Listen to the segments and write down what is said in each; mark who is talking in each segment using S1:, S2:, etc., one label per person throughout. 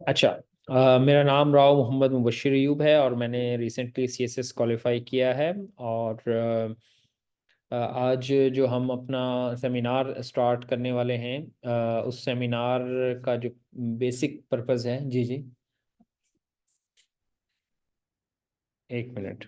S1: अच्छा। मेरा नाम राव मोहम्मद मुबशिर अयूब है और मैंने रिसेंटली सीएसएस क्वालिफाई किया है। और आज जो हम अपना सेमिनार स्टार्ट करने वाले हैं, उस सेमिनार का जो बेसिक पर्पस है। जी जी, एक मिनट।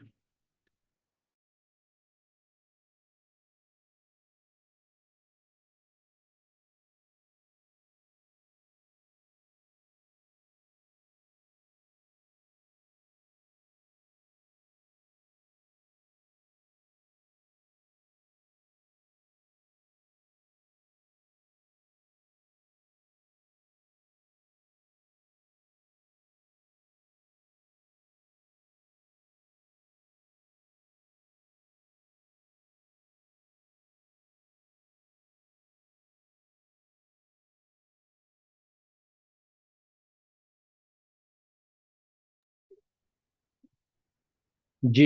S1: जी,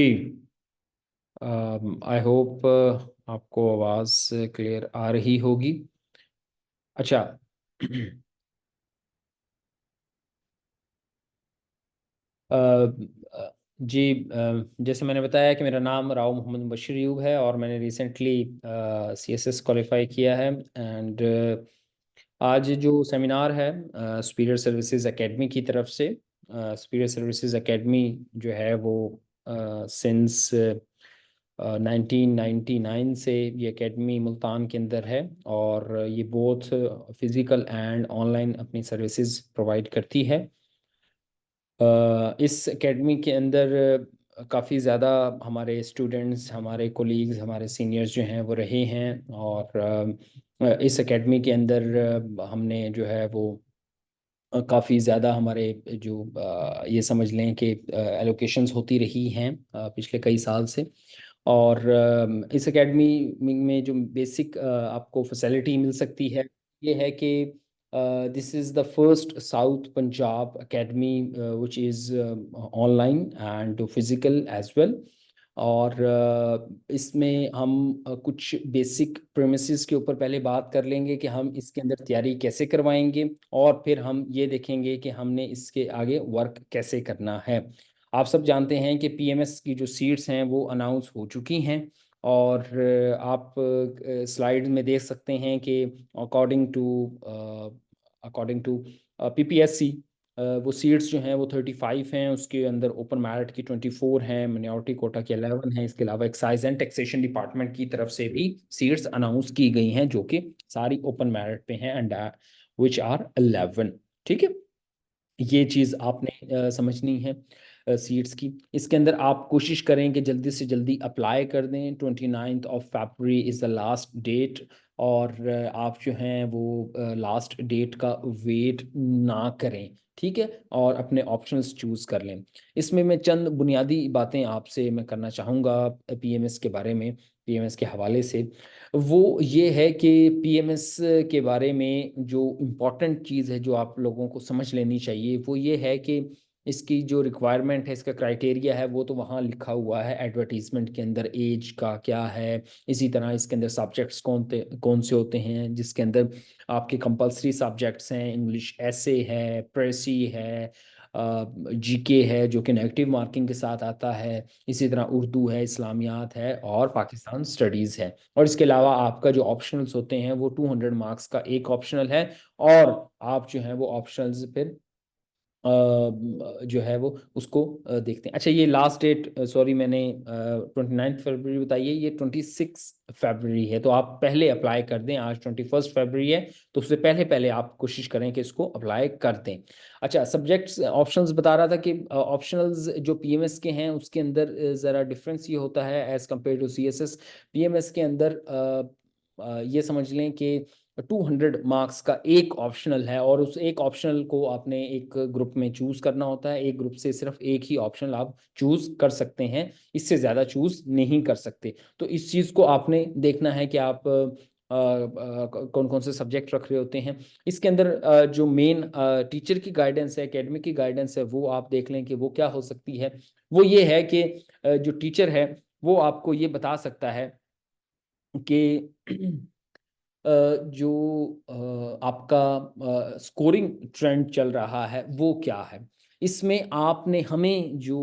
S1: आई होप आपको आवाज़ क्लियर आ रही होगी। अच्छा। अ, जी, जैसे मैंने बताया कि मेरा नाम राव मोहम्मद बशीर यूब है और मैंने रिसेंटली सीएसएस क्वालिफाई किया है। एंड आज जो सेमिनार है सुपीरियर सर्विसेज एकेडमी की तरफ से। सुपीरियर सर्विसेज एकेडमी जो है वो सिंस 1999 से ये एकेडमी मुल्तान के अंदर है। और ये बोथ फिज़िकल एंड ऑनलाइन अपनी सर्विसेज प्रोवाइड करती है। इस एकेडमी के अंदर काफ़ी ज़्यादा हमारे स्टूडेंट्स, हमारे कोलीग्स, हमारे सीनियर्स जो हैं वो रहे हैं। और इस एकेडमी के अंदर हमने जो है वो काफ़ी ज़्यादा हमारे जो ये समझ लें कि एलोकेशंस होती रही हैं पिछले कई साल से। और इस एकेडमी में जो बेसिक आपको फैसिलिटी मिल सकती है, ये है कि this is the first south Punjab academy which is online and physical as well. और इसमें हम कुछ बेसिक प्रेमिसेस के ऊपर पहले बात कर लेंगे कि हम इसके अंदर तैयारी कैसे करवाएंगे, और फिर हम ये देखेंगे कि हमने इसके आगे वर्क कैसे करना है। आप सब जानते हैं कि पीएमएस की जो सीट्स हैं वो अनाउंस हो चुकी हैं। और आप स्लाइड में देख सकते हैं कि according to according to PPSC, वो सीट्स जो हैं वो 35 हैं। उसके अंदर ओपन मेरिट की 24 हैं, मिnority कोटा की 11 हैं। इसके अलावा एक्साइज एंड टैक्सेशन डिपार्टमेंट की तरफ से भी सीट्स अनाउंस की गई हैं जो कि सारी ओपन मेरिट पे हैं, एंड विच आर 11। ठीक है, ये चीज़ आपने समझनी है सीट्स की। इसके अंदर आप कोशिश करें कि जल्दी से जल्दी अप्लाई कर दें। 29 फरवरी इज़ द लास्ट डेट। और आप जो हैं वो लास्ट डेट का वेट ना करें। ठीक है, और अपने ऑप्शंस चूज़ कर लें। इसमें मैं चंद बुनियादी बातें आपसे मैं करना चाहूँगा पीएमएस के बारे में, पीएमएस के हवाले से। वो ये है कि पीएमएस के बारे में जो इम्पोर्टेंट चीज़ है जो आप लोगों को समझ लेनी चाहिए, वो ये है कि इसकी जो रिक्वायरमेंट है, इसका क्राइटेरिया है, वो तो वहाँ लिखा हुआ है एडवर्टीजमेंट के अंदर, एज का क्या है। इसी तरह इसके अंदर सब्जेक्ट्स कौन से होते हैं, जिसके अंदर आपके कंपलसरी सब्जेक्ट्स हैं, इंग्लिश ऐसे है, प्रेसी है, जीके है जो कि नेगेटिव मार्किंग के साथ आता है। इसी तरह उर्दू है, इस्लामियात है और पाकिस्तान स्टडीज़ है। और इसके अलावा आपका जो ऑप्शनल्स होते हैं वो 200 मार्क्स का एक ऑप्शनल है। और आप जो है वो ऑप्शनल्स फिर जो है वो उसको देखते हैं। अच्छा, ये लास्ट डेट, सॉरी, मैंने 29 फरवरी बताई है, ये 26 फरवरी है। तो आप पहले अप्लाई कर दें। आज 21 फरवरी है, तो उससे पहले पहले आप कोशिश करें कि इसको अप्लाई कर दें। अच्छा, सब्जेक्ट्स ऑप्शंस बता रहा था कि ऑप्शनल्स जो पीएमएस के हैं उसके अंदर ज़रा डिफरेंस ये होता है as compare to CSS. PMS के अंदर ये समझ लें कि 200 मार्क्स का एक ऑप्शनल है, और उस एक ऑप्शनल को आपने एक ग्रुप में चूज करना होता है। एक ग्रुप से सिर्फ एक ही ऑप्शनल आप चूज कर सकते हैं, इससे ज़्यादा चूज नहीं कर सकते। तो इस चीज़ को आपने देखना है कि आप कौन कौन से सब्जेक्ट रख रहे होते हैं। इसके अंदर जो मेन टीचर की गाइडेंस है, एकेडमिक की गाइडेंस है, वो आप देख लें कि वो क्या हो सकती है। वो ये है कि जो टीचर है वो आपको ये बता सकता है कि जो आपका स्कोरिंग ट्रेंड चल रहा है वो क्या है? इसमें आपने हमें जो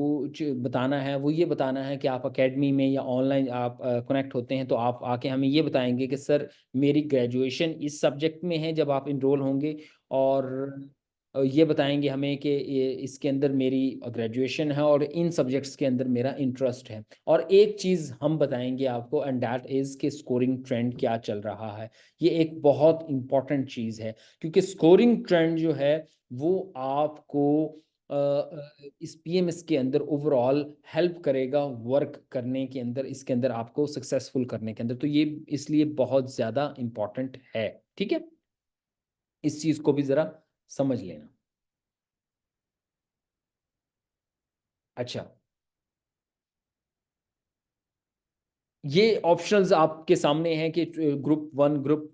S1: बताना है वो ये बताना है कि आप एकेडमी में या ऑनलाइन आप कनेक्ट होते हैं तो आप आके हमें ये बताएंगे कि सर मेरी ग्रेजुएशन इस सब्जेक्ट में है जब आप इनरोल होंगे, और ये बताएंगे हमें कि इसके अंदर मेरी ग्रेजुएशन है और इन सब्जेक्ट्स के अंदर मेरा इंटरेस्ट है। और एक चीज़ हम बताएंगे आपको, एंड दैट इज़ कि स्कोरिंग ट्रेंड क्या चल रहा है। ये एक बहुत इंपॉर्टेंट चीज़ है, क्योंकि स्कोरिंग ट्रेंड जो है वो आपको इस पीएमएस के अंदर ओवरऑल हेल्प करेगा वर्क करने के अंदर, इसके अंदर आपको सक्सेसफुल करने के अंदर। तो ये इसलिए बहुत ज़्यादा इंपॉर्टेंट है। ठीक है, इस चीज़ को भी ज़रा समझ लेना। अच्छा, ये ऑप्शंस आपके सामने हैं कि group one, group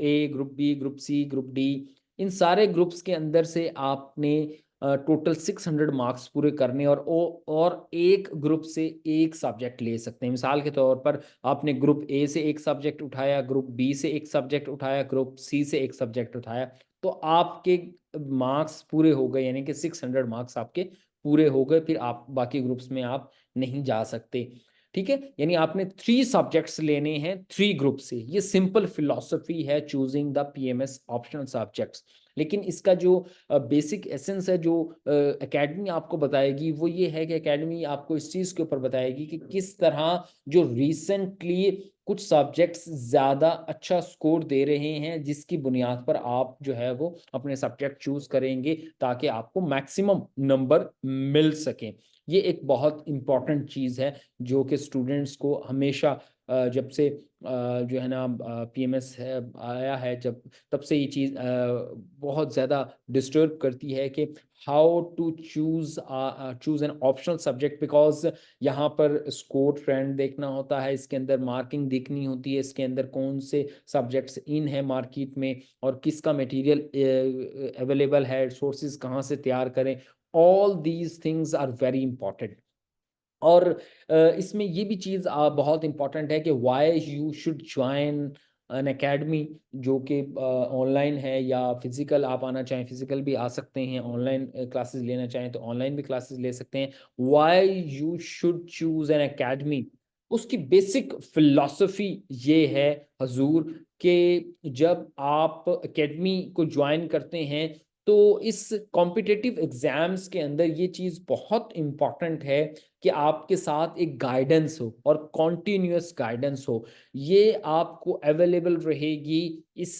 S1: A, group B, group C, group D, इन सारे ग्रुप्स के अंदर से आपने टोटल 600 मार्क्स पूरे करने, और एक ग्रुप से एक सब्जेक्ट ले सकते हैं। मिसाल के तौर पर आपने ग्रुप ए से एक सब्जेक्ट उठाया, ग्रुप बी से एक सब्जेक्ट उठाया, ग्रुप सी से एक सब्जेक्ट उठाया, तो आपके मार्क्स पूरे हो गए, यानी कि 600 मार्क्स आपके पूरे हो गए। फिर आप बाकी ग्रुप्स में आप नहीं जा सकते। ठीक है, यानी आपने 3 सब्जेक्ट्स लेने हैं 3 ग्रुप से। ये सिंपल फिलॉसफी है choosing the PMS optional subjects. लेकिन इसका जो बेसिक एसेंस है, जो एकेडमी आपको बताएगी, वो ये है कि एकेडमी आपको इस चीज़ के ऊपर बताएगी कि किस तरह जो रिसेंटली कुछ सब्जेक्ट्स ज़्यादा अच्छा स्कोर दे रहे हैं, जिसकी बुनियाद पर आप जो है वो अपने सब्जेक्ट चूज करेंगे ताकि आपको मैक्सिमम नंबर मिल सकें। ये एक बहुत इंपॉर्टेंट चीज़ है जो कि स्टूडेंट्स को हमेशा जब से जो है ना पीएमएस है आया है, जब तब से ये चीज़ बहुत ज़्यादा डिस्टर्ब करती है कि how to choose an optional subject, because यहाँ पर स्कोर ट्रेंड देखना होता है, इसके अंदर मार्किंग देखनी होती है, इसके अंदर कौन से सब्जेक्ट्स इन है मार्केट में, और किसका मटेरियल अवेलेबल है, सोर्सेज कहाँ से तैयार करें। All these things are very important. और इसमें ये भी चीज़ बहुत इंपॉर्टेंट है कि why you should join an academy, जो कि ऑनलाइन है या फिजिकल, आप आना चाहें फिजिकल भी आ सकते हैं, ऑनलाइन क्लासेस लेना चाहें तो ऑनलाइन भी क्लासेस ले सकते हैं। Why you should choose an academy, उसकी बेसिक फिलॉसफी ये है हजूर, कि जब आप एकेडमी को ज्वाइन करते हैं तो इस कॉम्पिटिटिव एग्जाम्स के अंदर ये चीज़ बहुत इंपॉर्टेंट है कि आपके साथ एक गाइडेंस हो और कॉन्टिन्यूस गाइडेंस हो। ये आपको अवेलेबल रहेगी इस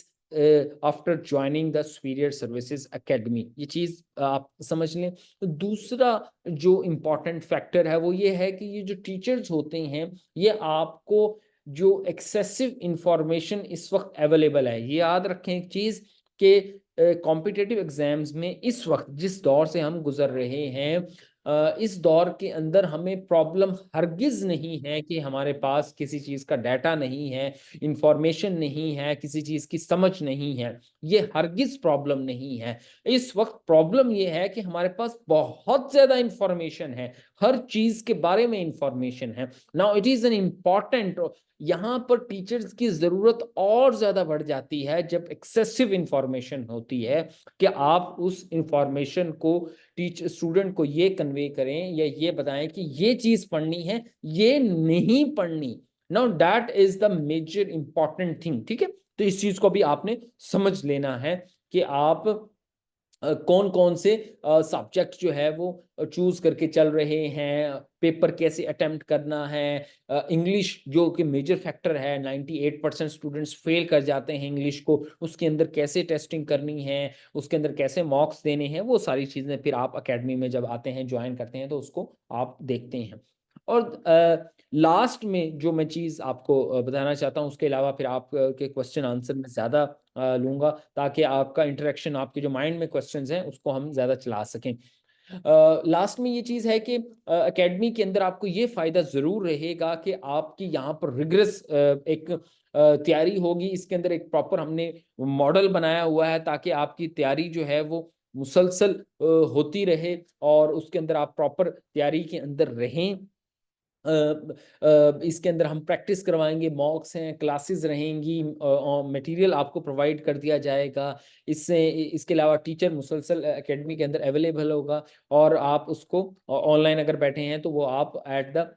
S1: after joining the superior services academy. ये चीज़ आप समझ लें। तो दूसरा जो इम्पोर्टेंट फैक्टर है वो ये है कि ये जो टीचर्स होते हैं, ये आपको जो एक्सेसिव इंफॉर्मेशन इस वक्त अवेलेबल है, ये याद रखें एक चीज़ कि कॉम्पिटिटिव एग्जाम्स में इस वक्त जिस दौर से हम गुजर रहे हैं, इस दौर के अंदर हमें प्रॉब्लम हरगिज नहीं है कि हमारे पास किसी चीज़ का डाटा नहीं है, इंफॉर्मेशन नहीं है, किसी चीज़ की समझ नहीं है। ये हरगिज प्रॉब्लम नहीं है। इस वक्त प्रॉब्लम ये है कि हमारे पास बहुत ज़्यादा इंफॉर्मेशन है, हर चीज़ के बारे में इंफॉर्मेशन है। Now it is an important, यहाँ पर टीचर्स की ज़रूरत और ज़्यादा बढ़ जाती है जब एक्सेसिव इंफॉर्मेशन होती है, कि आप उस इंफॉर्मेशन को टीचर स्टूडेंट को ये कन्वे करें या ये बताएं कि ये चीज़ पढ़नी है, ये नहीं पढ़नी। Now that is the major important thing. ठीक है, तो इस चीज़ को भी आपने समझ लेना है कि आप कौन कौन से सब्जेक्ट जो है वो चूज करके चल रहे हैं, पेपर कैसे अटेम्प्ट करना है। इंग्लिश जो कि मेजर फैक्टर है, 98% स्टूडेंट्स फेल कर जाते हैं इंग्लिश को, उसके अंदर कैसे टेस्टिंग करनी है, उसके अंदर कैसे मॉक्स देने हैं, वो सारी चीज़ें फिर आप अकेडमी में जब आते हैं ज्वाइन करते हैं तो उसको आप देखते हैं। और लास्ट में जो मैं चीज़ आपको बताना चाहता हूँ, उसके अलावा फिर आप के क्वेश्चन आंसर में ज़्यादा लूँगा, ताकि आपका इंटरेक्शन, आपके जो माइंड में क्वेश्चंस हैं उसको हम ज़्यादा चला सकें। लास्ट में ये चीज़ है कि एकेडमी के अंदर आपको ये फ़ायदा ज़रूर रहेगा कि आपकी यहाँ पर रिग्रेस एक तैयारी होगी। इसके अंदर एक प्रॉपर हमने मॉडल बनाया हुआ है ताकि आपकी तैयारी जो है वो मुसलसल होती रहे और उसके अंदर आप प्रॉपर तैयारी के अंदर रहें। इसके अंदर हम प्रैक्टिस करवाएँगे, मॉक्स हैं, क्लासेस रहेंगी, मटेरियल आपको प्रोवाइड कर दिया जाएगा। इसके अलावा टीचर मुसलसल एकेडमी के अंदर अवेलेबल होगा और आप उसको ऑनलाइन अगर बैठे हैं तो वो आप एट द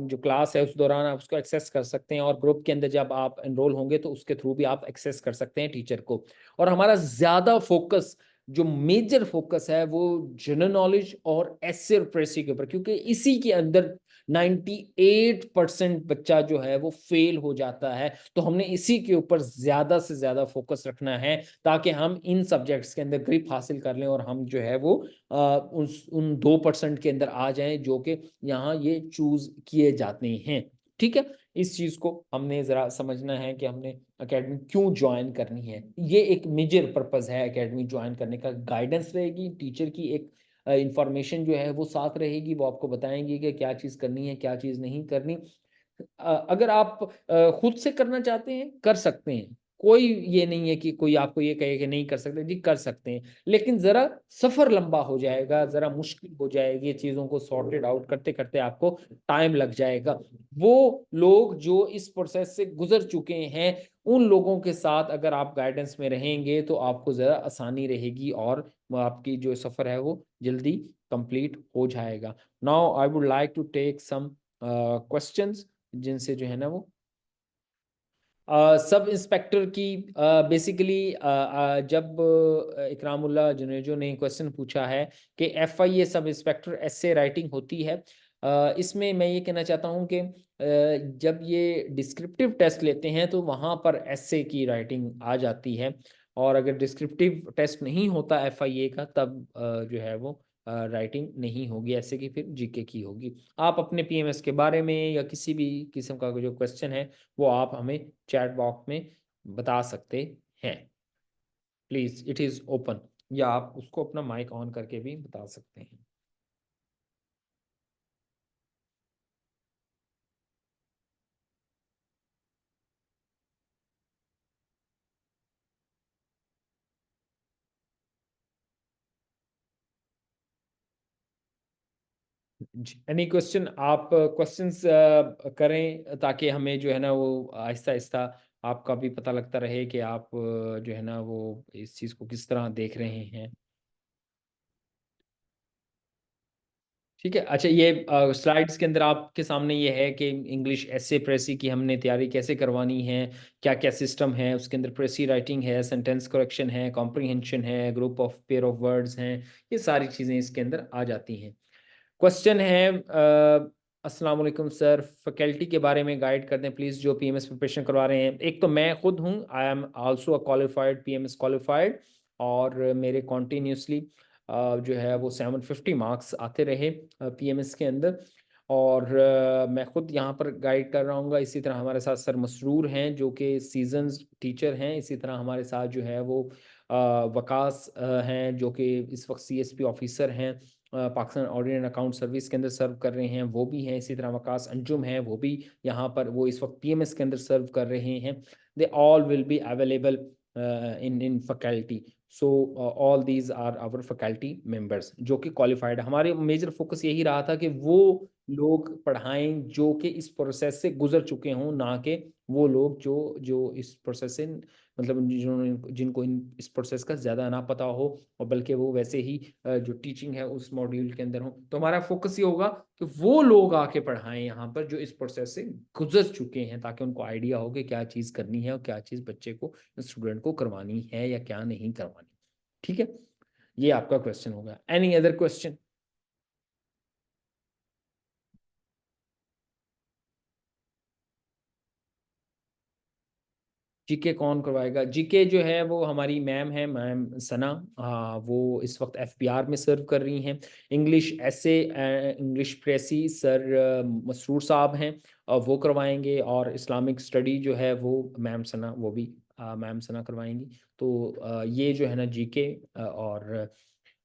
S1: जो क्लास है उस दौरान आप उसको एक्सेस कर सकते हैं और ग्रुप के अंदर जब आप एनरोल होंगे तो उसके थ्रू भी आप एक्सेस कर सकते हैं टीचर को। और हमारा ज़्यादा फ़ोकस जो मेजर फ़ोकस है वो जनरल नॉलेज और एस्से और प्रेसी के ऊपर, क्योंकि इसी के अंदर 98% बच्चा जो है वो फेल हो जाता है। तो हमने इसी के ऊपर ज़्यादा से ज़्यादा फ़ोकस रखना है ताकि हम इन सब्जेक्ट्स के अंदर ग्रिप हासिल कर लें और हम जो है वो उन 2% के अंदर आ जाएँ जो कि यहाँ ये चूज़ किए जाते हैं। ठीक है? इस चीज़ को हमने ज़रा समझना है कि हमने अकेडमी क्यों जॉइन करनी है। ये एक मेजर पर्पज़ है अकेडमी जॉइन करने का। गाइडेंस रहेगी, टीचर की एक इन्फॉर्मेशन जो है वो साथ रहेगी, वो आपको बताएँगे कि क्या चीज़ करनी है, क्या चीज़ नहीं करनी। अगर आप खुद से करना चाहते हैं, कर सकते हैं। कोई ये नहीं है कि कोई आपको ये कहे कि नहीं कर सकते, जी कर सकते हैं। लेकिन ज़रा सफ़र लंबा हो जाएगा, ज़रा मुश्किल हो जाएगी, चीज़ों को सॉर्टेड आउट करते-करते आपको टाइम लग जाएगा। वो लोग जो इस प्रोसेस से गुज़र चुके हैं, उन लोगों के साथ अगर आप गाइडेंस में रहेंगे, तो आपको ज़रा आसानी रहेगी और आपकी जो सफ़र है, वो जल्दी कंप्लीट हो जाएगा। Now I would like to take some questions जिनसे जो है ना वो सब इंस्पेक्टर की बेसिकली जब इकरामुल्लाह जुनेजो ने क्वेश्चन पूछा है कि FIA sub inspector S A writing होती है। इसमें मैं ये कहना चाहता हूँ कि जब ये डिस्क्रिप्टिव टेस्ट लेते हैं तो वहाँ पर एसए की राइटिंग आ जाती है और अगर डिस्क्रिप्टिव टेस्ट नहीं होता एफआईए का तब जो है वो राइटिंग नहीं होगी, ऐसे की फिर जीके की होगी। आप अपने पीएमएस के बारे में या किसी भी किस्म का जो क्वेश्चन है वो आप हमें चैट बॉक्स में बता सकते हैं। प्लीज़ इट इज़ ओपन, या आप उसको अपना माइक ऑन करके भी बता सकते हैं। जी, एनी क्वेश्चन आप क्वेश्चंस करें ताकि हमें जो है ना वो आहिस्ता-आहिस्ता आपका भी पता लगता रहे कि आप जो है ना वो इस चीज़ को किस तरह देख रहे हैं। ठीक है। अच्छा, ये स्लाइड्स के अंदर आपके सामने ये है कि इंग्लिश एसे प्रेसी की हमने तैयारी कैसे करवानी है, क्या-क्या सिस्टम है, उसके अंदर प्रेसी राइटिंग है, सेंटेंस करेक्शन है, कॉम्प्रिहेंशन है, group of pair of words हैं, ये सारी चीज़ें इसके अंदर आ जाती हैं। क्वेश्चन है अस्सलाम वालेकुम सर, फैकल्टी के बारे में गाइड कर दें प्लीज़ जो पीएमएस प्रिपरेशन करवा रहे हैं। एक तो मैं खुद हूँ, I am also a qualified PMS qualified और मेरे कंटिन्यूअसली जो है वो 750 मार्क्स आते रहे पीएमएस के अंदर और मैं खुद यहाँ पर गाइड कर रहा हूँगा। इसी तरह हमारे साथ सर मसरूर हैं जो कि सीज़न्स टीचर हैं। इसी तरह हमारे साथ जो है वो वकास हैं जो कि इस वक्त सीएसपी ऑफिसर हैं, Pakistan audit and account service के अंदर सर्व कर रहे हैं, वो भी हैं। इसी तरह वकास अंजुम हैं, वो भी यहाँ पर वो इस वक्त पीएमएस के अंदर सर्व कर रहे हैं। They all will be available in faculty. So all these are our faculty members जो कि क्वालिफाइड। हमारे मेजर फोकस यही रहा था कि वो लोग पढ़ाएं जो कि इस प्रोसेस से गुजर चुके हों, ना कि वो लोग जो जो इस प्रोसेस से मतलब जिन्होंने जिनको इस प्रोसेस का ज़्यादा ना पता हो और बल्कि वो वैसे ही जो टीचिंग है उस मॉड्यूल के अंदर हो। तो हमारा फोकस ये होगा कि वो लोग आके पढ़ाएं यहाँ पर जो इस प्रोसेस से गुजर चुके हैं ताकि उनको आइडिया हो कि क्या चीज़ करनी है और क्या चीज़ बच्चे को स्टूडेंट को करवानी है या क्या नहीं करवानी। ठीक है, ये आपका क्वेश्चन होगा। Any other question? जीके कौन करवाएगा? जीके जो है वो हमारी मैम है, मैम सना। वो इस वक्त एफबीआर में सर्व कर रही हैं। इंग्लिश ऐसे इंग्लिश प्रेसी सर मसरूर साहब हैं, वो करवाएंगे और इस्लामिक स्टडी जो है वो मैम सना, वो भी मैम सना करवाएंगी। तो ये जो है ना जीके और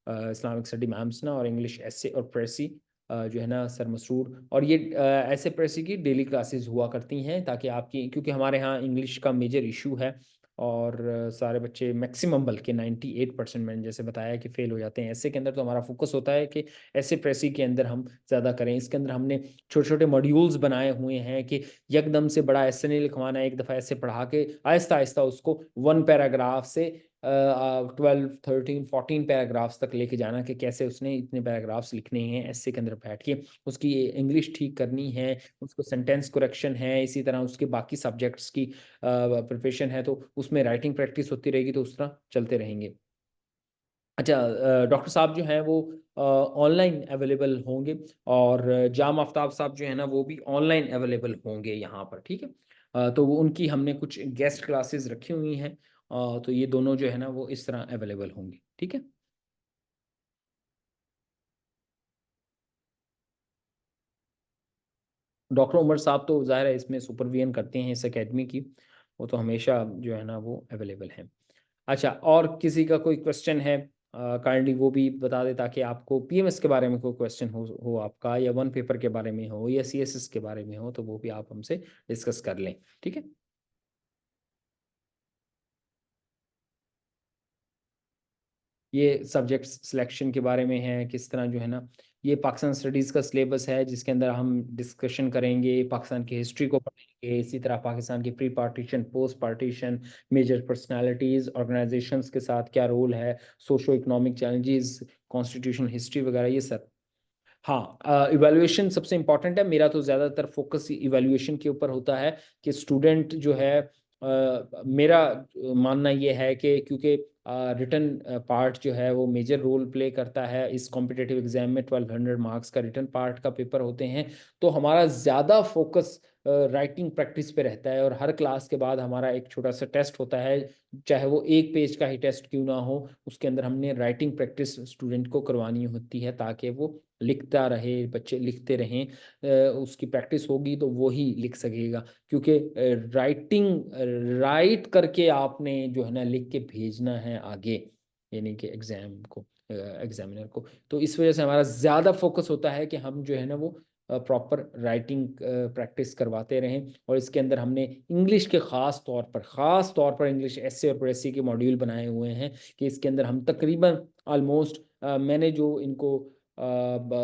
S1: इस्लामिक स्टडी मैम सना और इंग्लिश ऐसे और प्रेसी जो है ना सर मसरूर। और ये ऐसे प्रेसी की डेली क्लासेस हुआ करती हैं ताकि आपकी, क्योंकि हमारे यहाँ इंग्लिश का मेजर इशू है और सारे बच्चे मैक्सिमम बल्कि 98% मैंने जैसे बताया कि फेल हो जाते हैं। ऐसे के अंदर तो हमारा फोकस होता है कि ऐसे प्रेसी के अंदर हम ज़्यादा करें। इसके अंदर हमने छोटे छोटे मॉड्यूल्स बनाए हुए हैं कि एकदम से बड़ा ऐसे नहीं लिखवाना है, एक दफ़ा ऐसे पढ़ा के आहिस्ता आहिस्ता उसको 1 पैराग्राफ से 12, 13, 14 पैराग्राफ्स तक लेके जाना कि कैसे उसने इतने पैराग्राफ्स लिखने हैं ऐसे के अंदर बैठ के, उसकी इंग्लिश ठीक करनी है, उसको सेंटेंस करेक्शन है, इसी तरह उसके बाकी सब्जेक्ट्स की प्रिपरेशन है, तो उसमें राइटिंग प्रैक्टिस होती रहेगी, तो उस तरह चलते रहेंगे। अच्छा, डॉक्टर साहब जो हैं वो ऑनलाइन अवेलेबल होंगे, और जाम आफ्ताब साहब जो है ना वो भी ऑनलाइन अवेलेबल होंगे यहाँ पर, ठीक है। तो वो उनकी हमने कुछ गेस्ट क्लासेस रखी हुई हैं, तो ये दोनों जो है ना वो इस तरह अवेलेबल होंगे, ठीक है। डॉक्टर उमर साहब तो ज़ाहिर है इसमें सुपरविजन करते हैं इस एकेडमी की, वो तो हमेशा जो है ना वो अवेलेबल हैं। अच्छा, और किसी का कोई क्वेश्चन है काइंडली वो भी बता दे, ताकि आपको पीएमएस के बारे में कोई क्वेश्चन हो आपका, या वन पेपर के बारे में हो, या सीएसएस के बारे में हो, तो वो भी आप हमसे डिस्कस कर लें, ठीक है। ये सब्जेक्ट सिलेक्शन के बारे में है, किस तरह जो है ना, ये पाकिस्तान स्टडीज़ का सिलेबस है जिसके अंदर हम डिस्कशन करेंगे, पाकिस्तान की हिस्ट्री को पढ़ेंगे, इसी तरह पाकिस्तान की pre partition, post partition, major personalities, organisations के साथ क्या रोल है, socio economic challenges, constitutional history वगैरह, ये सब। हाँ, इवैल्यूएशन सबसे इम्पोर्टेंट है। मेरा तो ज़्यादातर फोकस इवैल्यूएशन के ऊपर होता है कि स्टूडेंट जो है, मेरा मानना ये है कि क्योंकि रिटन पार्ट जो है वो मेजर रोल प्ले करता है इस कॉम्पिटिटिव एग्जाम में, 1200 मार्क्स का रिटन पार्ट का पेपर होते हैं, तो हमारा ज़्यादा फोकस राइटिंग प्रैक्टिस पे रहता है, और हर क्लास के बाद हमारा एक छोटा सा टेस्ट होता है, चाहे वो 1 पेज का ही टेस्ट क्यों ना हो, उसके अंदर हमने राइटिंग प्रैक्टिस स्टूडेंट को करवानी होती है, ताकि वो लिखता रहे, बच्चे लिखते रहें, उसकी प्रैक्टिस होगी तो वो ही लिख सकेगा, क्योंकि राइटिंग राइट करके आपने जो है ना लिख के भेजना है आगे, यानी कि एग्जाम को, एग्जामिनर को। तो इस वजह से हमारा ज़्यादा फोकस होता है कि हम जो है ना वो प्रॉपर राइटिंग प्रैक्टिस करवाते रहें, और इसके अंदर हमने इंग्लिश के ख़ास तौर पर इंग्लिश एसे और प्रेसी के मॉड्यूल बनाए हुए हैं, कि इसके अंदर हम तकरीबन ऑलमोस्ट, मैंने जो इनको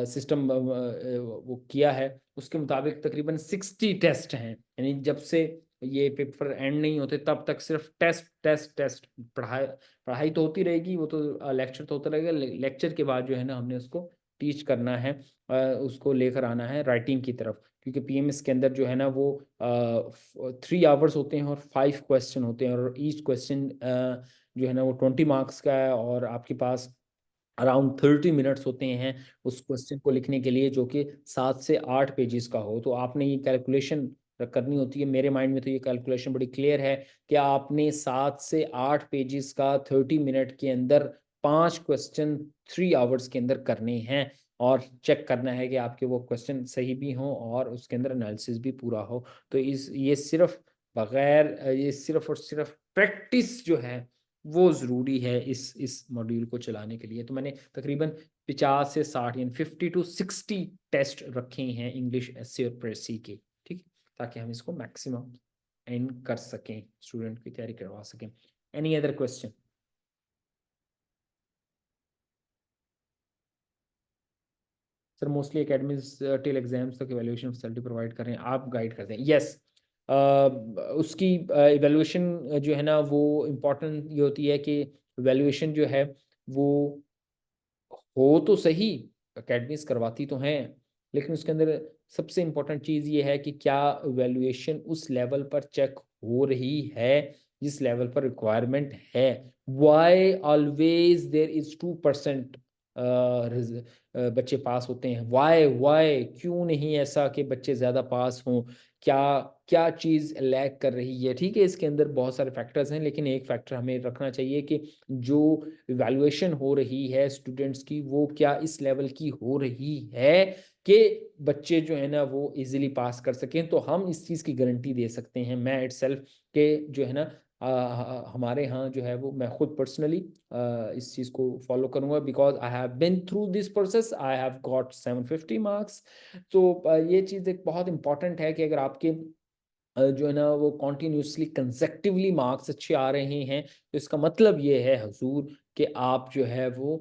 S1: सिस्टम वो किया है उसके मुताबिक तकरीबन 60 टेस्ट हैं, यानी जब से ये पेपर एंड नहीं होते तब तक सिर्फ टेस्ट टेस्ट टेस्ट। पढ़ाई पढ़ाई तो होती रहेगी, वो तो लेक्चर तो होता रहेगा, लेक्चर के बाद जो है ना हमने उसको टीच करना है, उसको लेकर आना है राइटिंग की तरफ, क्योंकि पीएमएस के अंदर जो है ना वो 3 आवर्स होते हैं और 5 क्वेश्चन होते हैं, और ईच क्वेश्चन जो है ना वो 20 मार्क्स का है, और आपके पास अराउंड 30 मिनट्स होते हैं उस क्वेश्चन को लिखने के लिए, जो कि 7 से 8 पेजेस का हो। तो आपने ये कैलकुलेशन करनी होती है। मेरे माइंड में तो ये कैलकुलेशन बड़ी क्लियर है कि आपने 7 से 8 पेजेस का 30 मिनट के अंदर 5 क्वेश्चन 3 आवर्स के अंदर करने हैं, और चेक करना है कि आपके वो क्वेश्चन सही भी हों और उसके अंदर एनालिसिस भी पूरा हो। तो इस ये सिर्फ ये सिर्फ और सिर्फ प्रैक्टिस जो है वो ज़रूरी है इस मॉड्यूल को चलाने के लिए। तो मैंने तकरीबन 50 से 60 यानी 50 to 60 टेस्ट रखे हैं इंग्लिश एसए और प्रेसी के, ठीक है, ताकि हम इसको मैक्सिमम एंड कर सकें, स्टूडेंट की तैयारी करवा सकें। Any other question? Sir mostly academies till exams तक इवैल्यूएशन फैसिलिटी प्रोवाइड कर रहे हैं, आप गाइड करते हैं? यस। उसकी इवैल्यूएशन जो है ना वो इम्पोर्टेंट ये होती है कि इवैल्यूएशन जो है वो हो तो सही, अकेडमीज करवाती तो हैं, लेकिन उसके अंदर सबसे इम्पोर्टेंट चीज़ ये है कि क्या वैल्यूएशन उस लेवल पर चेक हो रही है जिस लेवल पर रिक्वायरमेंट है। वाई ऑलवेज देर इज 2% बच्चे पास होते हैं, वाई क्यों नहीं ऐसा कि बच्चे ज़्यादा पास हों, क्या क्या चीज़ लैग कर रही है। ठीक है, इसके अंदर बहुत सारे फैक्टर्स हैं, लेकिन एक फैक्टर हमें रखना चाहिए कि जो इवैल्यूएशन हो रही है स्टूडेंट्स की वो क्या इस लेवल की हो रही है कि बच्चे जो है ना वो इजीली पास कर सकें। तो हम इस चीज़ की गारंटी दे सकते हैं, मैं इटसेल्फ के जो है ना हमारे यहाँ जो है वो मैं खुद पर्सनली इस चीज़ को फॉलो करूँगा, because I have been through this process, I have got 750 marks. तो ये चीज़ एक बहुत इंपॉर्टेंट है कि अगर आपके जो है ना वो कॉन्टिन्यूसली कंसेक्टिवली मार्क्स अच्छे आ रहे हैं, तो इसका मतलब ये है हुजूर कि आप जो है वो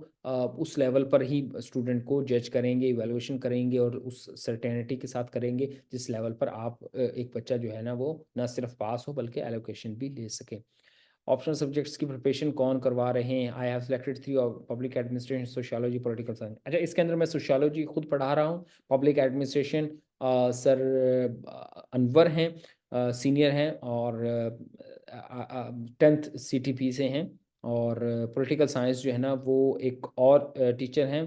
S1: उस लेवल पर ही स्टूडेंट को जज करेंगे, इवैल्यूएशन करेंगे और उस सर्टेनिटी के साथ करेंगे जिस लेवल पर आप एक बच्चा जो है ना वो ना सिर्फ पास हो बल्कि एलोकेशन भी ले सके। ऑप्शनल सब्जेक्ट्स की प्रिपरेशन कौन करवा रहे हैं? I have selected 3 of public administration, sociology, political science. अच्छा, इसके अंदर मैं सोशियोलॉजी खुद पढ़ा रहा हूँ। पब्लिक एडमिनिस्ट्रेशन सर अनवर हैं, सीनियर हैं और 10th CTP से हैं। और पॉलिटिकल साइंस जो है ना वो एक और टीचर हैं,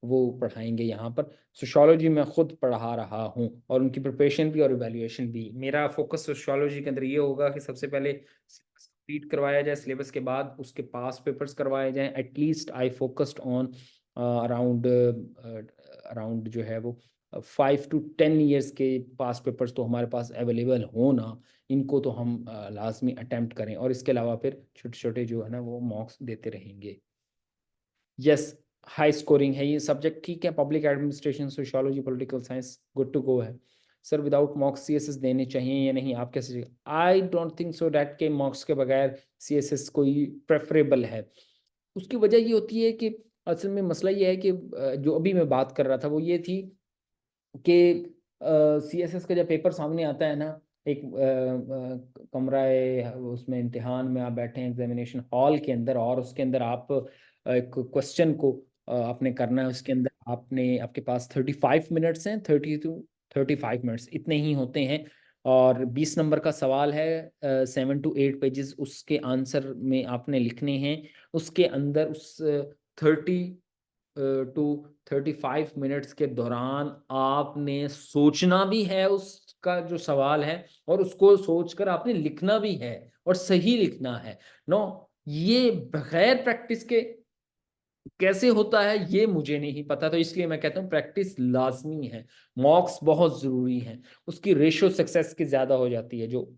S1: वो पढ़ाएंगे यहाँ पर। सोशियोलॉजी मैं खुद पढ़ा रहा हूँ और उनकी प्रिपरेशन भी और इवैल्यूएशन भी। मेरा फोकस सोशियोलॉजी के अंदर ये होगा कि सबसे पहले सिलेबस कंप्लीट करवाया जाए, सिलेबस के बाद उसके पास पेपर्स करवाए जाएं। At least I focused on around around जो है वो 5 to 10 years के पास पेपर्स तो हमारे पास अवेलेबल हो ना, इनको तो हम लाजमी अटेम्प्ट करें और इसके अलावा फिर छोटे छोटे जो है ना वो मॉक्स देते रहेंगे। यस, हाई स्कोरिंग है ये सब्जेक्ट, ठीक है। Public administration, sociology, political science good to go है। सर विदाउट मॉक्स CSS देने चाहिए या नहीं, आप कैसे? I don't think so that के मॉक्स के बगैर CSS कोई प्रेफरेबल है। उसकी वजह ये होती है कि असल में मसला ये है कि जो अभी मैं बात कर रहा था वो ये थी कि CSS का जब पेपर सामने आता है ना, एक कमरा है उसमें इम्तिहान में आप बैठे हैं एग्जामिनेशन हॉल के अंदर और उसके अंदर आप एक क्वेश्चन को आपने करना है। उसके अंदर आपने आपके पास 35 मिनट्स हैं, 30 to 35 मिनट्स इतने ही होते हैं और 20 नंबर का सवाल है। 7 to 8 पेजेस उसके आंसर में आपने लिखने हैं। उसके अंदर उस 30 to 35 मिनट्स के दौरान आपने सोचना भी है उसका जो सवाल है और उसको सोचकर आपने लिखना भी है और सही लिखना है। नो, ये बगैर प्रैक्टिस के कैसे होता है ये मुझे नहीं पता, तो इसलिए मैं कहता हूँ प्रैक्टिस लाजमी है। मॉक्स बहुत ज़रूरी है, उसकी रेशो सक्सेस की ज़्यादा हो जाती है जो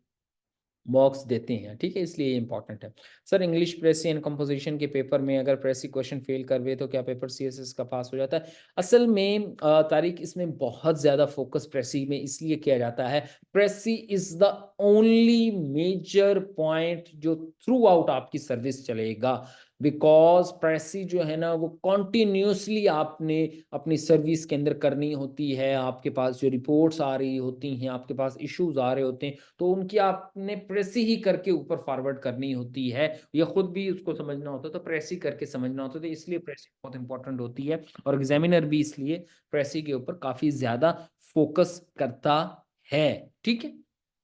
S1: मॉक्स देते हैं, ठीक है, इसलिए ये इंपॉर्टेंट है। सर इंग्लिश प्रेसी एंड कंपोजिशन के पेपर में अगर प्रेसी क्वेश्चन फेल करवे तो क्या पेपर CSS का पास हो जाता है? असल में तारिक इसमें बहुत ज़्यादा फोकस प्रेसी में इसलिए किया जाता है। Precis is the only major point जो थ्रू आउट आपकी सर्विस चलेगा, बिकॉज प्रेसी जो है ना वो कॉन्टिन्यूसली आपने अपनी सर्विस के अंदर करनी होती है। आपके पास जो रिपोर्ट्स आ रही होती हैं, आपके पास इश्यूज आ रहे होते हैं, तो उनकी आपने प्रेस ही करके ऊपर फॉरवर्ड करनी होती है। ये खुद भी उसको समझना होता है, तो प्रेस ही करके समझना होता है, तो इसलिए प्रेस बहुत इंपॉर्टेंट होती है और एग्जामिनर भी इसलिए प्रेस के ऊपर काफी ज्यादा फोकस करता है, ठीक है।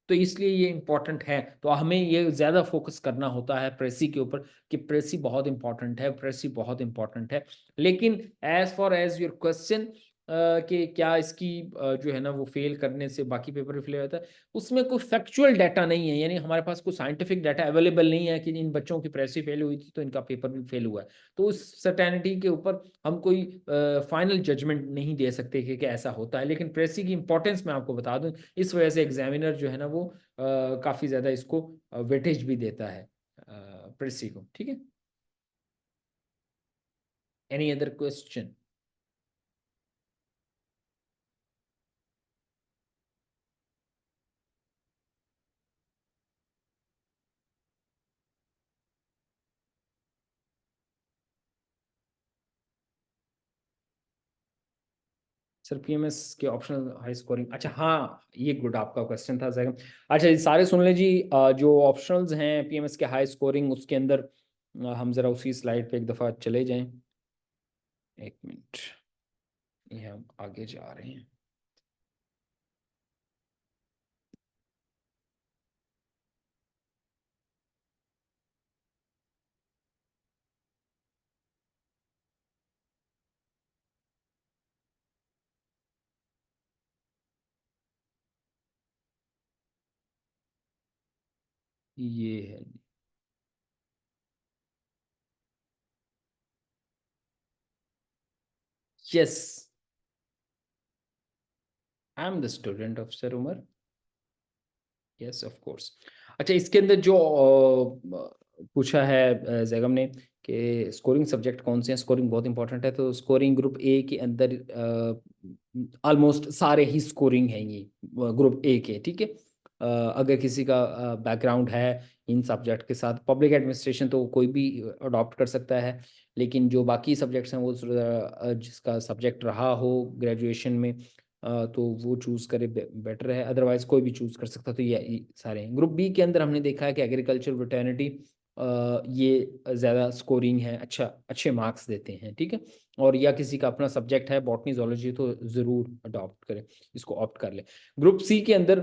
S1: तो इसलिए ये इंपॉर्टेंट है, तो हमें ये ज्यादा फोकस करना होता है प्रेसी के ऊपर कि प्रेसी बहुत इंपॉर्टेंट है, प्रेसी बहुत इंपॉर्टेंट है। लेकिन as far as your question कि क्या इसकी जो है ना वो फेल करने से बाकी पेपर फेल होता है, उसमें कोई फैक्चुअल डाटा नहीं है, यानी हमारे पास कोई साइंटिफिक डाटा अवेलेबल नहीं है कि इन बच्चों की प्रेसी फेल हुई थी तो इनका पेपर भी फेल हुआ है। तो उस सर्टेनिटी के ऊपर हम कोई फाइनल जजमेंट नहीं दे सकते कि ऐसा होता है। लेकिन प्रेसी की इंपॉर्टेंस मैं आपको बता दूं, इस वजह से एग्जामिनर जो है ना वो काफ़ी ज़्यादा इसको वेटेज भी देता है प्रेसी को, ठीक है। Any other question? Sir PMS के ऑप्शनल हाई स्कोरिंग, अच्छा हाँ ये गुड आपका क्वेश्चन था जैगम। अच्छा ये सारे सुन लें जी, जो ऑप्शनल्स हैं PMS के हाई स्कोरिंग उसके अंदर हम ज़रा उसी स्लाइड पे एक दफ़ा चले जाएं। एक मिनट, ये हम आगे जा रहे हैं। ये है, yes, I am the student of sir Umar. Yes of course. अच्छा इसके अंदर जो पूछा है जैगम ने कि स्कोरिंग सब्जेक्ट कौन से हैं, स्कोरिंग बहुत इंपॉर्टेंट है, तो स्कोरिंग ग्रुप ए के अंदर ऑलमोस्ट सारे ही स्कोरिंग हैं ये ग्रुप ए के, ठीक है। अगर किसी का बैकग्राउंड है इन सब्जेक्ट के साथ, पब्लिक एडमिनिस्ट्रेशन तो कोई भी अडॉप्ट कर सकता है, लेकिन जो बाकी सब्जेक्ट्स हैं वो जिसका सब्जेक्ट रहा हो ग्रेजुएशन में तो वो चूज़ करे बेटर है, अदरवाइज कोई भी चूज़ कर सकता है। तो ये सारे हैं। ग्रुप बी के अंदर हमने देखा है कि एग्रीकल्चर वेटरनिटी ये ज़्यादा स्कोरिंग है, अच्छे मार्क्स देते हैं, ठीक है। और या किसी का अपना सब्जेक्ट है बॉटनी जोलॉजी तो ज़रूर अडॉप्ट करें, इसको ऑप्ट कर लें। ग्रुप सी के अंदर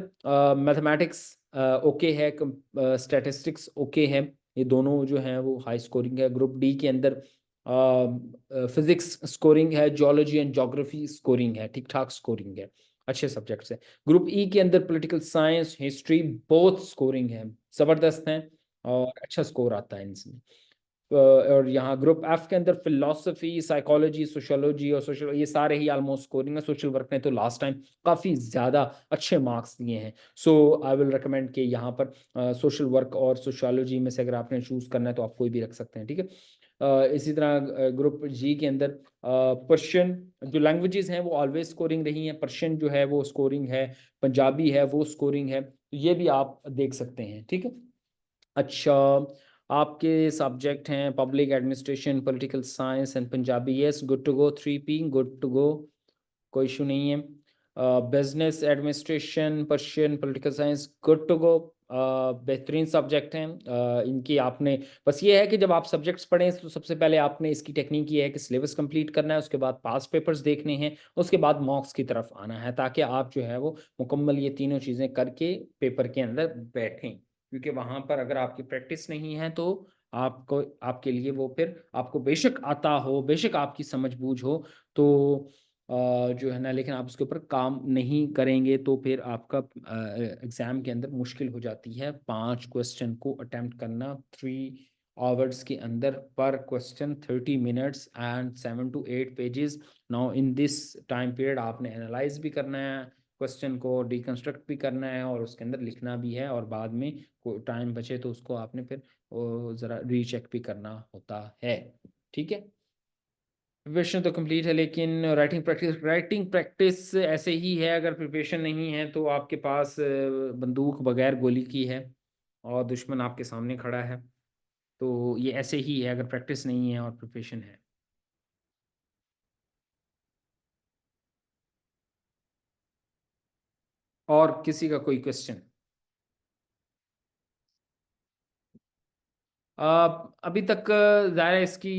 S1: मैथमेटिक्स ओके है, स्टैटिस्टिक्स ओके है, ये दोनों जो हैं वो हाई स्कोरिंग है। ग्रुप डी के अंदर फिजिक्स स्कोरिंग है, जियोलॉजी एंड ज्योग्राफी स्कोरिंग है, ठीक ठाक स्कोरिंग है, अच्छे सब्जेक्ट्स हैं। ग्रुप ई के अंदर पॉलिटिकल साइंस, हिस्ट्री बहुत स्कोरिंग है, ज़बरदस्त हैं और अच्छा स्कोर आता है इनसे। और यहाँ ग्रुप एफ के अंदर फिलोसफी, साइकोलॉजी, सोशियोलॉजी और सोशल, ये सारे ही ऑलमोस्ट स्कोरिंग है। सोशल वर्क ने तो लास्ट टाइम काफ़ी ज़्यादा अच्छे मार्क्स दिए हैं। सो आई विल रिकमेंड कि यहाँ पर सोशल वर्क और सोशियोलॉजी में से अगर आपने चूज़ करना है तो आप कोई भी रख सकते हैं, ठीक है। इसी तरह ग्रुप जी के अंदर पर्शियन, जो लैंग्वेजेस हैं वो ऑलवेज स्कोरिंग रही हैं, पर्शियन जो है वो स्कोरिंग है, पंजाबी है वो स्कोरिंग है, तो ये भी आप देख सकते हैं, ठीक है। अच्छा, आपके सब्जेक्ट हैं public administration, political science and Punjabi, yes good to go, 3P good to go, कोई इशू नहीं है। Business administration, Persian, political science good to go, बेहतरीन सब्जेक्ट हैं। इनकी आपने बस ये है कि जब आप सब्जेक्ट्स पढ़ें तो सबसे पहले आपने इसकी टेक्निक ये है कि सिलेबस कंप्लीट करना है, उसके बाद पास पेपर्स देखने हैं, उसके बाद मॉक्स की तरफ आना है, ताकि आप जो है वो मुकम्मल ये तीनों चीज़ें करके पेपर के अंदर बैठें। क्योंकि वहाँ पर अगर आपकी प्रैक्टिस नहीं है तो आपको, आपके लिए वो फिर आपको बेशक आता हो, बेशक आपकी समझ बूझ हो, तो जो है ना, लेकिन आप उसके ऊपर काम नहीं करेंगे तो फिर आपका एग्ज़ाम के अंदर मुश्किल हो जाती है। 5 क्वेश्चन को अटेम्प्ट करना 3 आवर्स के अंदर, पर question 30 minutes and 7 to 8 pages. Now in this time period आपने एनालाइज भी करना है, क्वेश्चन को डिकंस्ट्रक्ट भी करना है और उसके अंदर लिखना भी है, और बाद में कोई टाइम बचे तो उसको आपने फिर ज़रा रीचेक भी करना होता है, ठीक है। प्रिपरेशन तो कंप्लीट है, लेकिन राइटिंग प्रैक्टिस ऐसे ही है, अगर प्रिपरेशन नहीं है तो आपके पास बंदूक बगैर गोली की है और दुश्मन आपके सामने खड़ा है, तो ये ऐसे ही है अगर प्रैक्टिस नहीं है और प्रिपरेशन है। और किसी का कोई क्वेश्चन? अभी तक ज़ाहिर है इसकी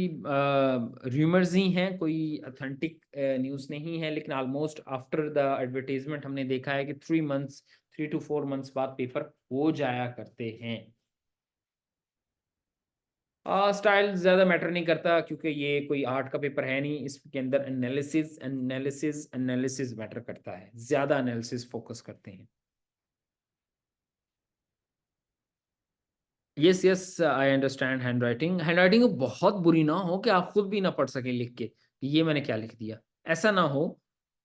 S1: र्यूमर्स ही हैं, कोई अथेंटिक न्यूज़ नहीं है, लेकिन ऑलमोस्ट आफ्टर द एडवर्टाइजमेंट हमने देखा है कि 3 मंथ्स, 3 to 4 मंथ्स बाद पेपर हो जाया करते हैं। स्टाइल ज़्यादा मैटर नहीं करता, क्योंकि ये कोई आर्ट का पेपर है नहीं, इसके अंदर एनालिसिस एनालिसिस एनालिसिस मैटर करता है, ज़्यादा एनालिसिस फोकस करते हैं। Yes yes, I understand hand writing बहुत बुरी ना हो कि आप खुद भी ना पढ़ सकें लिख के, ये मैंने क्या लिख दिया, ऐसा ना हो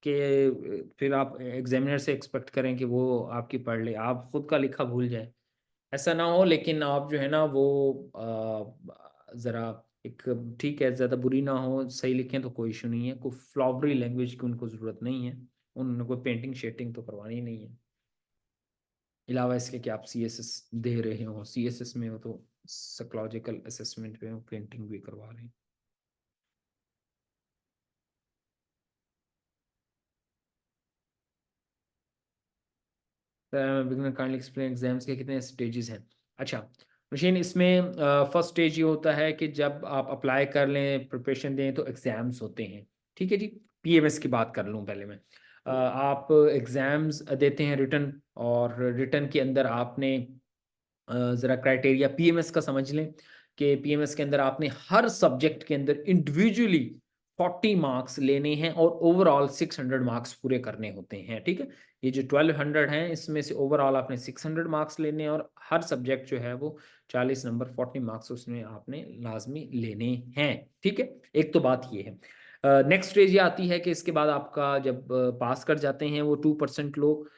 S1: कि फिर आप एग्जामिनर से एक्सपेक्ट करें कि वो आपकी पढ़ ले, आप खुद का लिखा भूल जाए, ऐसा ना हो। लेकिन आप जो है ना वो ज़रा एक, ठीक है ज़्यादा बुरी ना हो, सही लिखें तो कोई इशू नहीं है, कोई फ्लॉवरी लैंग्वेज की उनको ज़रूरत नहीं है, उन्होंने कोई पेंटिंग शेटिंग तो करवानी नहीं है। अलावा इसके कि आप CSS दे रहे हो, CSS में हो तो साइकोलॉजिकल असेसमेंट में पेंटिंग भी करवा रहे हैं। बिगिनर काइंडली एक्सप्लेन एग्जाम्स के कितने स्टेजेस हैं। अच्छा मशीन, इसमें फर्स्ट स्टेज ये होता है कि जब आप अप्लाई कर लें, प्रिपरेशन दें, तो एग्ज़ाम्स होते हैं, ठीक है जी। PMS की बात कर लूँ पहले मैं, आप एग्ज़ाम्स देते हैं रिटन, और रिटन के अंदर आपने ज़रा क्राइटेरिया पीएमएस का समझ लें कि पीएमएस के अंदर आपने हर सब्जेक्ट के अंदर इंडिविजुअली 40 मार्क्स लेने हैं और ओवरऑल 600 मार्क्स पूरे करने होते हैं, ठीक है। ये जो 1200 हैं इसमें से ओवरऑल आपने 600 मार्क्स लेने हैं, और हर सब्जेक्ट जो है वो 40 नंबर 40 मार्क्स उसमें आपने लाजमी लेने हैं, ठीक है। एक तो बात ये है। नेक्स्ट स्टेज ये आती है कि इसके बाद आपका जब पास कर जाते हैं वो 2% लोग,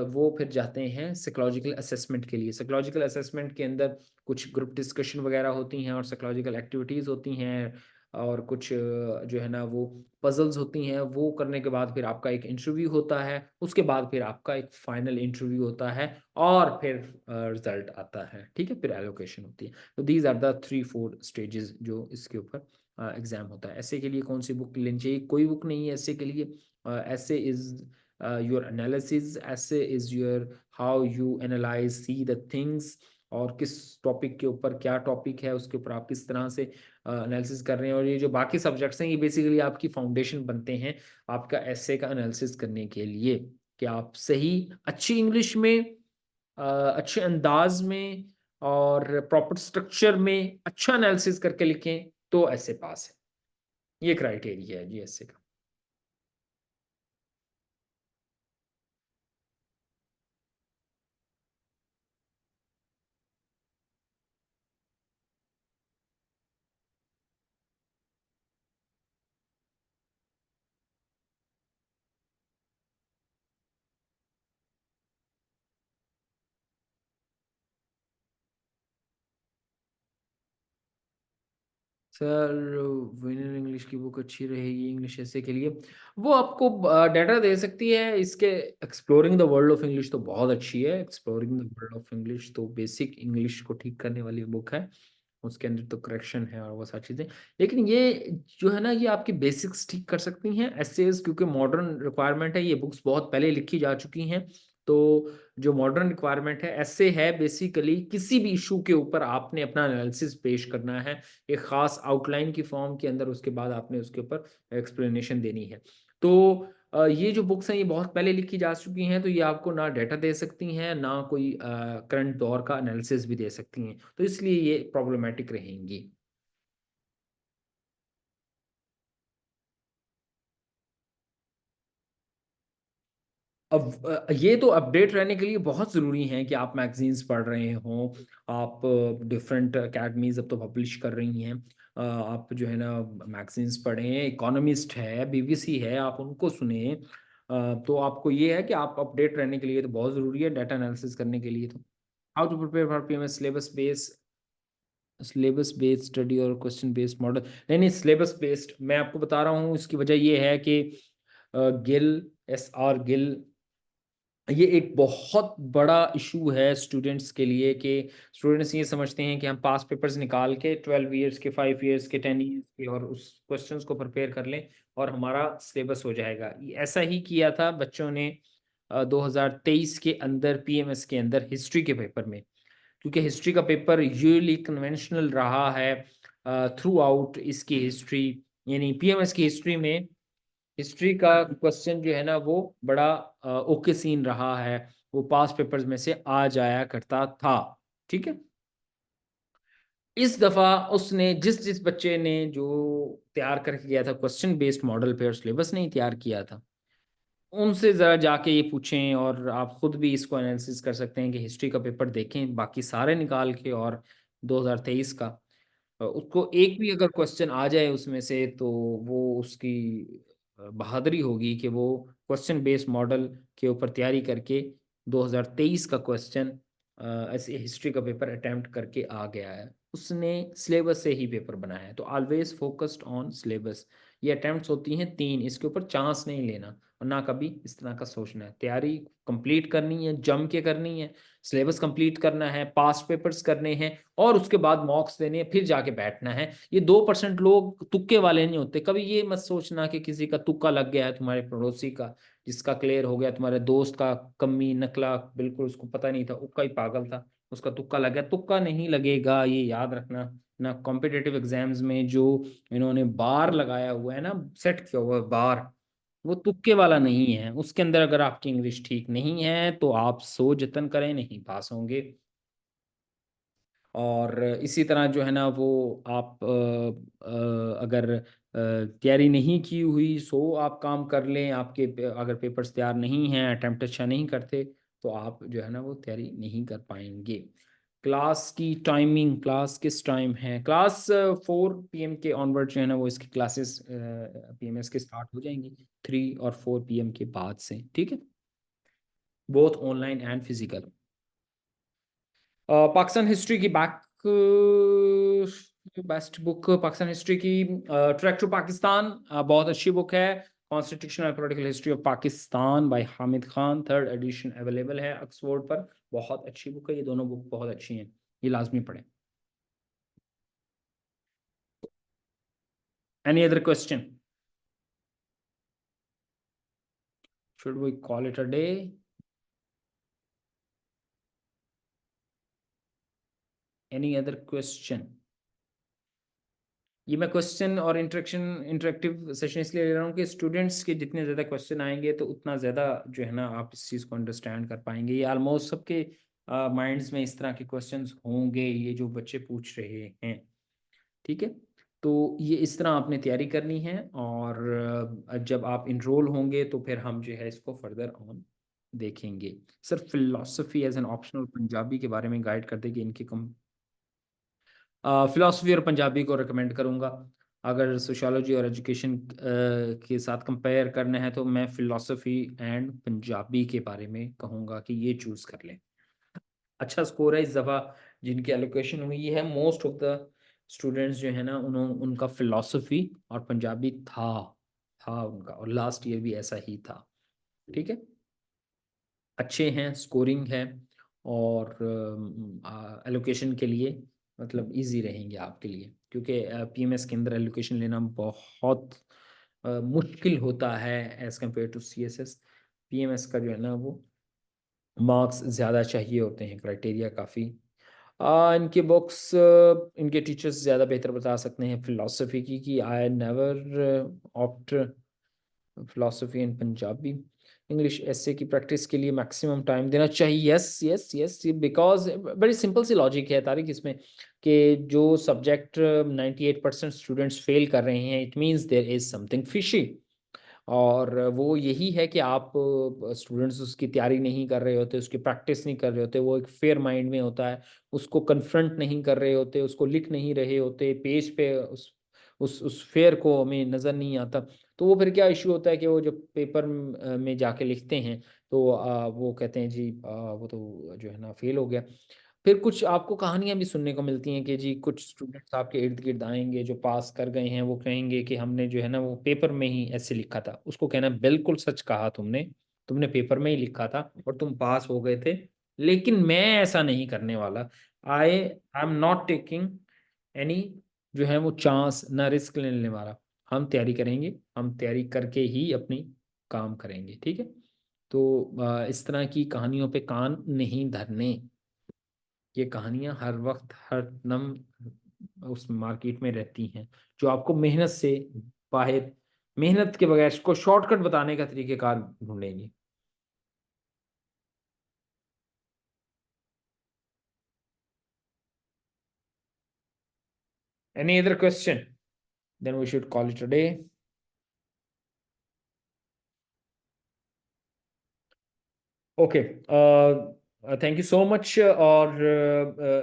S1: वो फिर जाते हैं साइकोलॉजिकल असेसमेंट के लिए। साइकोलॉजिकल असेसमेंट के अंदर कुछ ग्रुप डिस्कशन वगैरह होती हैं और साइकोलॉजिकल एक्टिविटीज़ होती हैं, और कुछ जो है ना वो पजल्स होती हैं, वो करने के बाद फिर आपका एक इंटरव्यू होता है, उसके बाद फिर आपका एक फाइनल इंटरव्यू होता है और फिर रिजल्ट आता है, ठीक है, फिर एलोकेशन होती है। तो दीज आर द 3-4 स्टेजेस जो इसके ऊपर एग्जाम होता है। ऐसे के लिए कौन सी बुक लेनी चाहिए? कोई बुक नहीं है ऐसे के लिए। ऐसे इज योर एनालिसिस, ऐसे is your how you analyse see the things, और किस टॉपिक के ऊपर क्या टॉपिक है उसके ऊपर आप किस तरह से एनालिसिस कर रहे हैं। और ये जो बाकी सब्जेक्ट्स हैं ये बेसिकली आपकी फाउंडेशन बनते हैं आपका एसे का एनालिसिस करने के लिए, कि आप सही अच्छी इंग्लिश में अच्छे अंदाज में और प्रॉपर स्ट्रक्चर में अच्छा एनालिसिस करके लिखें तो ऐसे पास है। ये क्राइटेरिया है जी ऐसे का। सर विनर इंग्लिश की बुक अच्छी रहेगी इंग्लिश ऐसे के लिए, वो आपको डाटा दे सकती है इसके। Exploring the world of English तो बहुत अच्छी है, exploring the world of English तो बेसिक इंग्लिश को ठीक करने वाली बुक है। उसके अंदर तो करेक्शन है और वो सारी चीज़ें। लेकिन ये जो है ना ये आपकी बेसिक्स ठीक कर सकती हैं एसेज, क्योंकि मॉडर्न रिक्वायरमेंट है, ये बुक्स बहुत पहले लिखी जा चुकी हैं। तो जो मॉडर्न रिक्वायरमेंट है ऐसे है, बेसिकली किसी भी इशू के ऊपर आपने अपना एनालिसिस पेश करना है एक खास आउटलाइन की फॉर्म के अंदर, उसके बाद आपने उसके ऊपर एक्सप्लेनेशन देनी है। तो ये जो बुक्स हैं ये बहुत पहले लिखी जा चुकी हैं, तो ये आपको ना डाटा दे सकती हैं ना कोई करंट दौर का एनालिसिस भी दे सकती हैं, तो इसलिए ये प्रॉब्लमेटिक रहेंगी। अब ये तो अपडेट रहने के लिए बहुत ज़रूरी है कि आप मैगजीन्स पढ़ रहे हों, आप डिफरेंट अकेडमीज अब तो पब्लिश कर रही हैं। आप जो है ना मैगजीन्स पढ़ें, इकोनॉमिस्ट है, बीबीसी है, आप उनको सुने। तो आपको ये है कि आप अपडेट रहने के लिए तो बहुत ज़रूरी है डाटा एनालिसिस करने के लिए। तो how to prepare for PMS syllabus based study और क्वेश्चन बेस्ड मॉडल। नहीं नहीं, सिलेबस बेस्ड मैं आपको बता रहा हूँ, इसकी वजह ये है कि गिल, SR गिल, ये एक बहुत बड़ा इशू है स्टूडेंट्स के लिए, कि स्टूडेंट्स ये समझते हैं कि हम पास पेपर्स निकाल के 12 ईयर्स के, 5 ईयर्स के, 10 ईयर्स के और उस क्वेश्चंस को प्रिपेयर कर लें और हमारा सिलेबस हो जाएगा। ऐसा ही किया था बच्चों ने 2023 के अंदर पीएमएस के अंदर हिस्ट्री के पेपर में, क्योंकि हिस्ट्री का पेपर यूजली कन्वेंशनल रहा है थ्रू आउट इसकी हिस्ट्री, यानी पीएमएस की हिस्ट्री में हिस्ट्री का क्वेश्चन जो है ना वो बड़ा ओके सीन रहा है, वो पास पेपर्स में से आ जाया करता था, ठीक है। इस दफा उसने जिस जिस बच्चे ने जो तैयार करके गया था क्वेश्चन बेस्ड मॉडल पे और सिलेबस नहीं तैयार किया था, उनसे ज़रा जाके ये पूछें, और आप खुद भी इसको एनालिसिस कर सकते हैं कि हिस्ट्री का पेपर देखें बाकी सारे निकाल के, और 2023 का उसको एक भी अगर क्वेश्चन आ जाए उसमें से, तो वो उसकी बहादुरी होगी कि वो क्वेश्चन बेस्ड मॉडल के ऊपर तैयारी करके 2023 का क्वेश्चन ऐसे हिस्ट्री का पेपर अटेम्प्ट करके आ गया है, उसने सिलेबस से ही पेपर बनाया है। तो ऑलवेज फोकस्ड ऑन सिलेबस। ये अटेम्प्ट्स होती हैं 3, इसके ऊपर चांस नहीं लेना और ना कभी इस तरह का सोचना है। तैयारी कंप्लीट करनी है, जम के करनी है, सिलेबस कंप्लीट करना है, पास पेपर्स करने हैं और उसके बाद मॉक्स देने हैं, फिर जाके बैठना है। ये 2% लोग तुक्के वाले नहीं होते। कभी ये मत सोचना कि किसी का तुक्का लग गया है, तुम्हारे पड़ोसी का जिसका क्लियर हो गया, तुम्हारे दोस्त का कमी नकला बिल्कुल उसको पता नहीं था, उक्का ही पागल था, उसका तुक्का लग गया। तुक्का नहीं लगेगा, ये याद रखना ना। कॉम्पिटेटिव एग्जाम्स में जो इन्होंने बार लगाया हुआ है ना, सेट किया हुआ है बार, वो तुक्के वाला नहीं है। उसके अंदर अगर आपकी इंग्लिश ठीक नहीं है तो आप सो जतन करें नहीं पास होंगे। और इसी तरह जो है ना वो आप अगर तैयारी नहीं की हुई सो आप काम कर लें, आपके अगर पेपर्स तैयार नहीं हैं, अटेम्प्ट अच्छा नहीं करते, तो आप जो है ना वो तैयारी नहीं कर पाएंगे। क्लास की टाइमिंग, क्लास किस टाइम है? क्लास 4 PM के ऑनवर्ड जो है ना वो इसकी क्लासेस PMS के स्टार्ट हो जाएंगी 3 और 4 PM के बाद से, ठीक है, both online and physical. Pakistan history की back best book Pakistan history की ट्रैक टू पाकिस्तान, बहुत अच्छी बुक है। Constitutional and political history of Pakistan by Hamid Khan, 3rd edition available है ऑक्सफोर्ड पर। बहुत अच्छी बुक है, ये दोनों बुक बहुत अच्छी हैं, ये लाजमी पढ़ें। Any other question? Should we call it a day? Any other question? ये मैं क्वेश्चन और इंटरेक्टिव सेशन इसलिए ले रहा हूँ कि स्टूडेंट्स के जितने ज़्यादा क्वेश्चन आएंगे तो उतना ज़्यादा जो है ना आप इस चीज़ को अंडरस्टैंड कर पाएंगे। ये ऑलमोस्ट सबके माइंड्स में इस तरह के क्वेश्चंस होंगे, ये जो बच्चे पूछ रहे हैं। ठीक है, तो ये इस तरह आपने तैयारी करनी है, और जब आप इनरोल होंगे तो फिर हम जो है इसको फर्दर ऑन देखेंगे। Sir philosophy as an optional Punjabi के बारे में गाइड कर देगी इनकी कम। फिलोसफी और पंजाबी को रिकमेंड करूँगा। अगर सोशियोलॉजी और एजुकेशन के साथ कंपेयर करना है तो मैं फ़िलासफ़ी एंड पंजाबी के बारे में कहूँगा कि ये चूज़ कर लें। अच्छा स्कोर है इस दफ़ा, जिनकी एलोकेशन हुई है मोस्ट ऑफ द स्टूडेंट्स जो है ना उनका फ़िलासफ़ी और पंजाबी था उनका, और लास्ट ईयर भी ऐसा ही था। ठीक है, अच्छे हैं, स्कोरिंग है, और एलोकेशन के लिए मतलब इजी रहेंगे आपके लिए, क्योंकि पीएमएस के अंदर एलोकेशन लेना बहुत मुश्किल होता है as compare to CSS. PMS का जो है ना वो मार्क्स ज़्यादा चाहिए होते हैं, क्राइटेरिया काफ़ी। इनके बुक्स, इनके टीचर्स ज़्यादा बेहतर बता सकते हैं फ़िलासफ़ी की, कि I never opt philosophy and Punjabi. English essay की प्रैक्टिस के लिए मैक्सिमम टाइम देना चाहिए। यस यस यस, बिकॉज बड़ी सिंपल सी लॉजिक है तारिक इसमें, कि जो सब्जेक्ट 98% स्टूडेंट्स फेल कर रहे हैं, it means there is something fishy. और वो यही है कि आप स्टूडेंट्स उसकी तैयारी नहीं कर रहे होते, उसकी प्रैक्टिस नहीं कर रहे होते, वो एक फेयर माइंड में होता है, उसको कन्फ्रंट नहीं कर रहे होते, उसको लिख नहीं रहे होते पेज पे, उस फेयर को हमें नज़र नहीं आता। तो वो फिर क्या इशू होता है कि वो जब पेपर में जाके लिखते हैं तो वो कहते हैं जी वो तो जो है ना फेल हो गया। फिर कुछ आपको कहानियाँ भी सुनने को मिलती हैं कि जी कुछ स्टूडेंट्स आपके इर्द-गिर्द आएँगे जो पास कर गए हैं, वो कहेंगे कि हमने जो है ना वो पेपर में ही ऐसे लिखा था। उसको कहना बिल्कुल सच कहा तुमने, तुमने पेपर में ही लिखा था और तुम पास हो गए थे। लेकिन मैं ऐसा नहीं करने वाला। I am not taking any जो है वो चांस, ना रिस्क लेने वाला। हम तैयारी करेंगे, हम तैयारी करके ही अपनी काम करेंगे, ठीक है? तो इस तरह की कहानियों पे कान नहीं धरने। ये कहानियाँ हर वक्त हर दम उस मार्केट में रहती हैं, जो आपको मेहनत से बाहर, मेहनत के बगैर इसको शॉर्टकट बताने का तरीक़ेकार ढूँढेंगी। Any other question? Then we should call it a day. Okay, thank you so much. और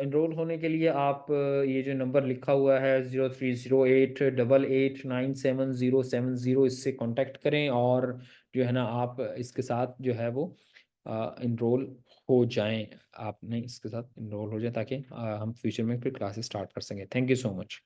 S1: इनरोल होने के लिए आप ये जो नंबर लिखा हुआ है 030888970770, इससे कांटेक्ट करें, और जो है ना आप इसके साथ जो है वो इनरोल हो जाएं। आपने इसके साथ इनरोल हो जाए ताकि हम फ्यूचर में फिर क्लासेस स्टार्ट कर सकें। Thank you so much.